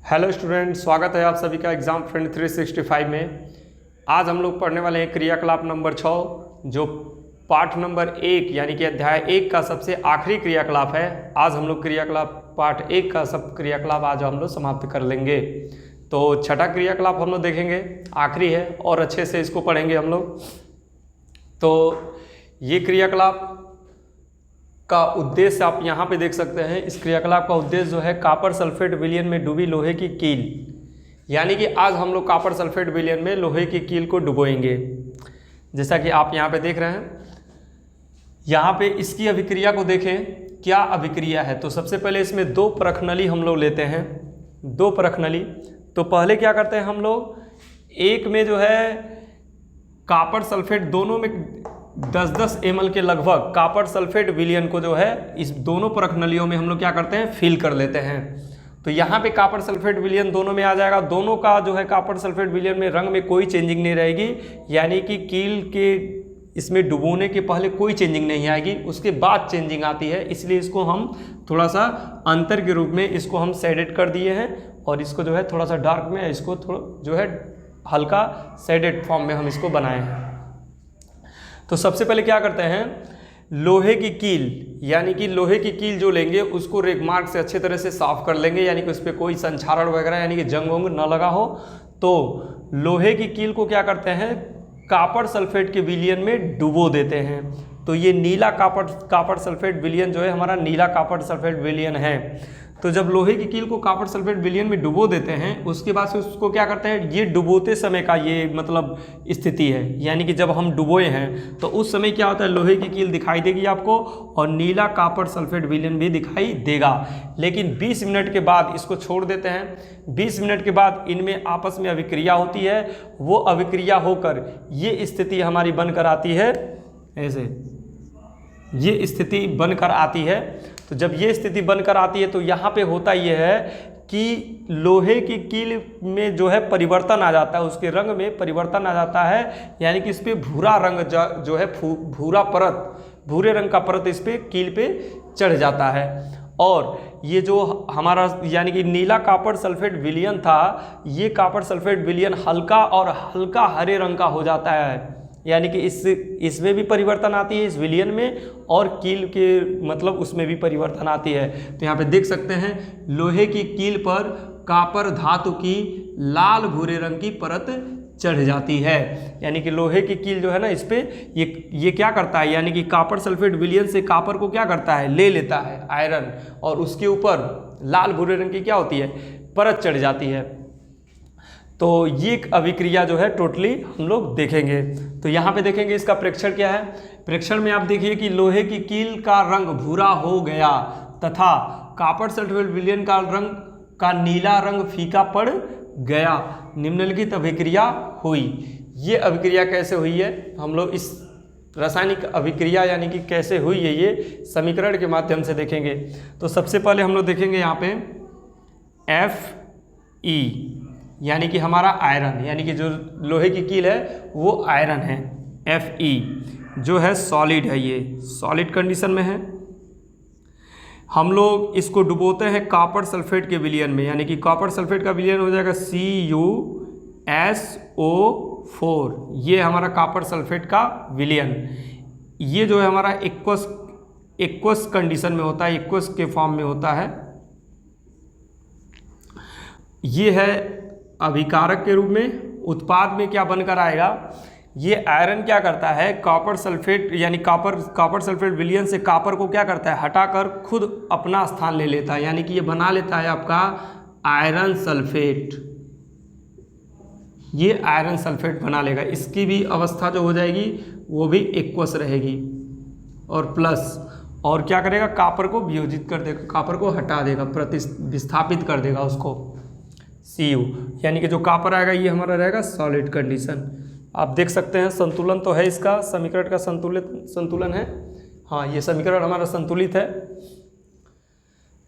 Hello student, स्वागत है आप सभी का एग्जाम फ्रेंड 365 में। आज हम लोग पढ़ने वाले हैं क्रियाकलाप नंबर 6, जो पाठ नंबर 1 यानी कि अध्याय 1 का सबसे आखिरी क्रियाकलाप है। आज हम लोग क्रियाकलाप पाठ 1 का सब क्रियाकलाप आज हम लोग समाप्त कर लेंगे। तो छठा क्रियाकलाप हम लोग देखेंगे, आखिरी है और अच्छे से इसको पढ़ेंगे हम लोग। तो ये क्रियाकलाप का उद्देश्य आप यहाँ पे देख सकते हैं। इस क्रियाकलाप का उद्देश्य जो है कॉपर सल्फेट विलयन में डूबी लोहे की कील, यानी कि आज हम लोग कॉपर सल्फेट विलयन में लोहे की कील को डुबोएंगे। जैसा कि आप यहाँ पे देख रहे हैं, यहाँ पे इसकी अभिक्रिया को देखें, क्या अभिक्रिया है। तो सबसे पहले इसमें दो परखनली हम लोग लेते हैं, दो परखनली। तो पहले क्या करते हैं हम लोग, एक में जो है कॉपर सल्फेट, दोनों में 10-10 ml के लगभग कॉपर सल्फेट विलयन को जो है इस दोनों परखनलियों में हम लोग क्या करते हैं, फिल कर लेते हैं। तो यहाँ पे कॉपर सल्फेट विलयन दोनों में आ जाएगा। दोनों का जो है कॉपर सल्फेट विलयन में रंग में कोई चेंजिंग नहीं रहेगी, यानी कि कील के इसमें डुबोने के पहले कोई चेंजिंग नहीं आएगी, उसके बाद चेंजिंग आती है। इसलिए इसको हम थोड़ा सा अंतर के रूप में इसको हम शेडेड कर दिए हैं, और इसको जो है थोड़ा सा डार्क में, इसको थोड़ा जो है हल्का शेडेड फॉर्म में हम इसको बनाए हैं। तो सबसे पहले क्या करते हैं, लोहे की कील, यानी कि लोहे की कील जो लेंगे उसको रेगमार्क से अच्छे तरह से साफ कर लेंगे, यानी कि उस पर कोई संक्षारण वगैरह यानी कि जंग वंग न लगा हो। तो लोहे की कील को क्या करते हैं, कॉपर सल्फेट के विलयन में डुबो देते हैं। तो ये नीला कॉपर सल्फेट विलयन जो है हमारा नीला कॉपर सल्फेट विलयन है। तो जब लोहे की कील को कॉपर सल्फेट विलयन में डुबो देते हैं, उसके बाद से उसको क्या करते हैं, ये डुबोते समय का ये मतलब स्थिति है, यानी कि जब हम डुबोए हैं तो उस समय क्या होता है, लोहे की कील दिखाई देगी आपको और नीला कॉपर सल्फेट विलयन भी दिखाई देगा। लेकिन 20 मिनट के बाद इसको छोड़ देते हैं। 20 मिनट के बाद इनमें आपस में अभिक्रिया होती है। वो अभिक्रिया होकर ये स्थिति हमारी बनकर आती है, ऐसे ये स्थिति बनकर आती है। तो जब ये स्थिति बनकर आती है तो यहाँ पे होता ये है कि लोहे की कील में जो है परिवर्तन आ जाता है, उसके रंग में परिवर्तन आ जाता है, यानी कि इस पर भूरा रंग जो है भूरा परत, भूरे रंग का परत इस पर कील पे चढ़ जाता है। और ये जो हमारा यानी कि नीला कॉपर सल्फेट विलयन था, ये कॉपर सल्फेट विलयन हल्का और हल्का हरे रंग का हो जाता है, यानी कि इसमें भी परिवर्तन आती है, इस विलयन में, और कील के मतलब उसमें भी परिवर्तन आती है। तो यहाँ पे देख सकते हैं लोहे की कील पर कॉपर धातु की लाल भूरे रंग की परत चढ़ जाती है, यानी कि लोहे की कील जो है ना, इस पे ये क्या करता है, यानी कि कॉपर सल्फेट विलयन से कॉपर को क्या करता है, ले लेता है आयरन, और उसके ऊपर लाल भूरे रंग की क्या होती है, परत चढ़ जाती है। तो ये अभिक्रिया जो है टोटली हम लोग देखेंगे। तो यहाँ पे देखेंगे इसका प्रेक्षण क्या है। प्रेक्षण में आप देखिए कि लोहे की कील का रंग भूरा हो गया तथा कॉपर सल्फेट विलयन का रंग का नीला रंग फीका पड़ गया। निम्नलिखित अभिक्रिया हुई। ये अभिक्रिया कैसे हुई है, हम लोग इस रासायनिक अभिक्रिया यानी कि कैसे हुई है ये समीकरण के माध्यम से देखेंगे। तो सबसे पहले हम लोग देखेंगे यहाँ पे Fe, यानी कि हमारा आयरन, यानी कि जो लोहे की कील है वो आयरन है। Fe जो है सॉलिड है, ये सॉलिड कंडीशन में है। हम लोग इसको डुबोते हैं कॉपर सल्फेट के विलयन में, यानी कि कॉपर सल्फेट का विलयन हो जाएगा CuSO4। ये हमारा कॉपर सल्फेट का विलयन, ये जो है हमारा एक्वस कंडीशन में होता है, एक्वस के फॉर्म में होता है। ये है अभिकारक के रूप में। उत्पाद में क्या बनकर आएगा, ये आयरन क्या करता है, कॉपर सल्फेट यानी कॉपर सल्फेट विलयन से कॉपर को क्या करता है, हटाकर खुद अपना स्थान ले लेता है, यानी कि ये बना लेता है आपका आयरन सल्फेट। ये आयरन सल्फेट बना लेगा। इसकी भी अवस्था जो हो जाएगी वो भी एक्वस रहेगी, और प्लस और क्या करेगा, कॉपर को वियोजित कर देगा, कॉपर को हटा देगा, विस्थापित कर देगा उसको, Cu, यानी कि जो कॉपर आएगा ये हमारा रहेगा सॉलिड कंडीशन। आप देख सकते हैं संतुलन तो है, इसका समीकरण का संतुलन है। हाँ, ये समीकरण हमारा संतुलित है,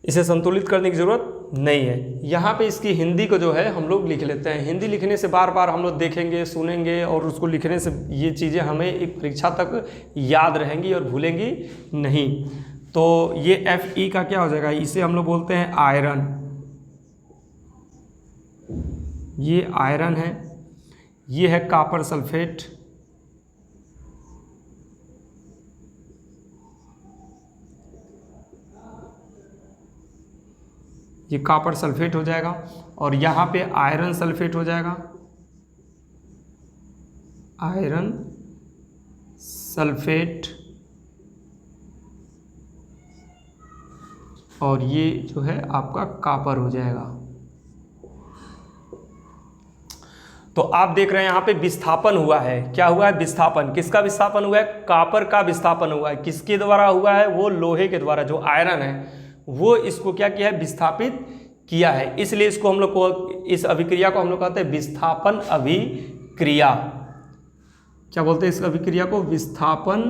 इसे संतुलित करने की ज़रूरत नहीं है। यहाँ पे इसकी हिंदी को जो है हम लोग लिख लेते हैं। हिंदी लिखने से बार बार हम लोग देखेंगे, सुनेंगे, और उसको लिखने से ये चीज़ें हमें एक परीक्षा तक याद रहेंगी और भूलेंगी नहीं। तो ये Fe का क्या हो जाएगा, इसे हम लोग बोलते हैं आयरन। ये आयरन है, ये है कॉपर सल्फेट, ये कॉपर सल्फेट हो जाएगा, और यहाँ पे आयरन सल्फेट हो जाएगा, आयरन सल्फेट, और ये जो है आपका कॉपर हो जाएगा। तो आप देख रहे हैं यहाँ पे विस्थापन हुआ है। क्या हुआ है? विस्थापन। किसका विस्थापन हुआ है? कॉपर का विस्थापन हुआ है। किसके द्वारा हुआ है? वो लोहे के द्वारा, जो आयरन है वो इसको क्या किया है? विस्थापित किया है। इसलिए इसको हम लोग को, इस अभिक्रिया को हम लोग कहते हैं विस्थापन अभिक्रिया। क्या बोलते हैं इस अभिक्रिया को? विस्थापन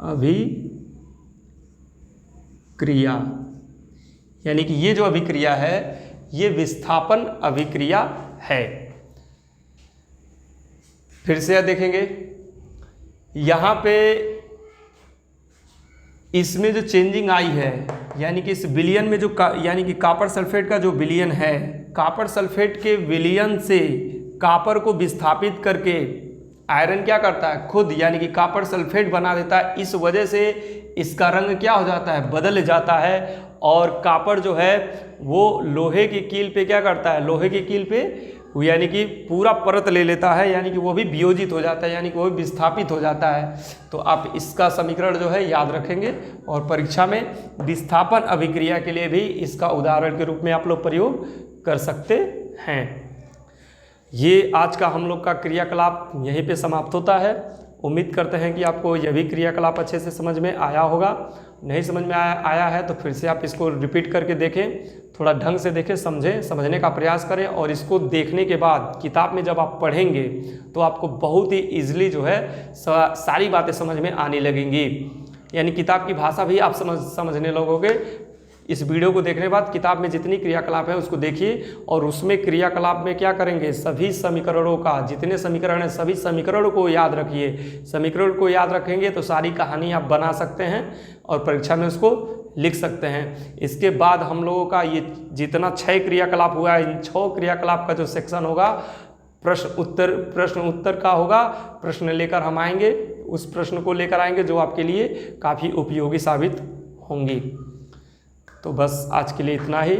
अभिक्रिया। यानी कि ये जो अभिक्रिया है ये विस्थापन अभिक्रिया है। फिर से यह देखेंगे, यहाँ पे इसमें जो चेंजिंग आई है, यानी कि इस विलयन में जो यानी कि कॉपर सल्फेट का जो विलयन है, कॉपर सल्फेट के विलयन से कॉपर को विस्थापित करके आयरन क्या करता है? खुद यानी कि कॉपर सल्फेट बना देता है। इस वजह से इसका रंग क्या हो जाता है? बदल जाता है। और कॉपर जो है वो लोहे की कील पे क्या करता है? लोहे की कील पे यानी कि पूरा परत ले लेता है, यानी कि वो भी वियोजित हो जाता है, यानी कि वो भी विस्थापित हो जाता है। तो आप इसका समीकरण जो है याद रखेंगे, और परीक्षा में विस्थापन अभिक्रिया के लिए भी इसका उदाहरण के रूप में आप लोग प्रयोग कर सकते हैं। ये आज का हम लोग का क्रियाकलाप यहीं पे समाप्त होता है। उम्मीद करते हैं कि आपको यह भी क्रियाकलाप अच्छे से समझ में आया होगा। नहीं समझ में आया है तो फिर से आप इसको रिपीट करके देखें, थोड़ा ढंग से देखें, समझें, समझने का प्रयास करें। और इसको देखने के बाद किताब में जब आप पढ़ेंगे तो आपको बहुत ही ईजिली जो है सारी बातें समझ में आने लगेंगी। यानी किताब की भाषा भी आप समझने लगोगे। इस वीडियो को देखने के बाद किताब में जितनी क्रियाकलाप है उसको देखिए, और उसमें क्रियाकलाप में क्या करेंगे? सभी समीकरणों का, जितने समीकरण हैं सभी समीकरणों को याद रखिए। समीकरण को याद रखेंगे तो सारी कहानी आप बना सकते हैं और परीक्षा में उसको लिख सकते हैं। इसके बाद हम लोगों का ये जितना 6 क्रियाकलाप हुआ है, इन 6 क्रियाकलाप का जो सेक्शन होगा प्रश्न उत्तर का होगा। प्रश्न लेकर हम आएंगे, उस प्रश्न को लेकर आएंगे जो आपके लिए काफ़ी उपयोगी साबित होंगी। तो बस आज के लिए इतना ही।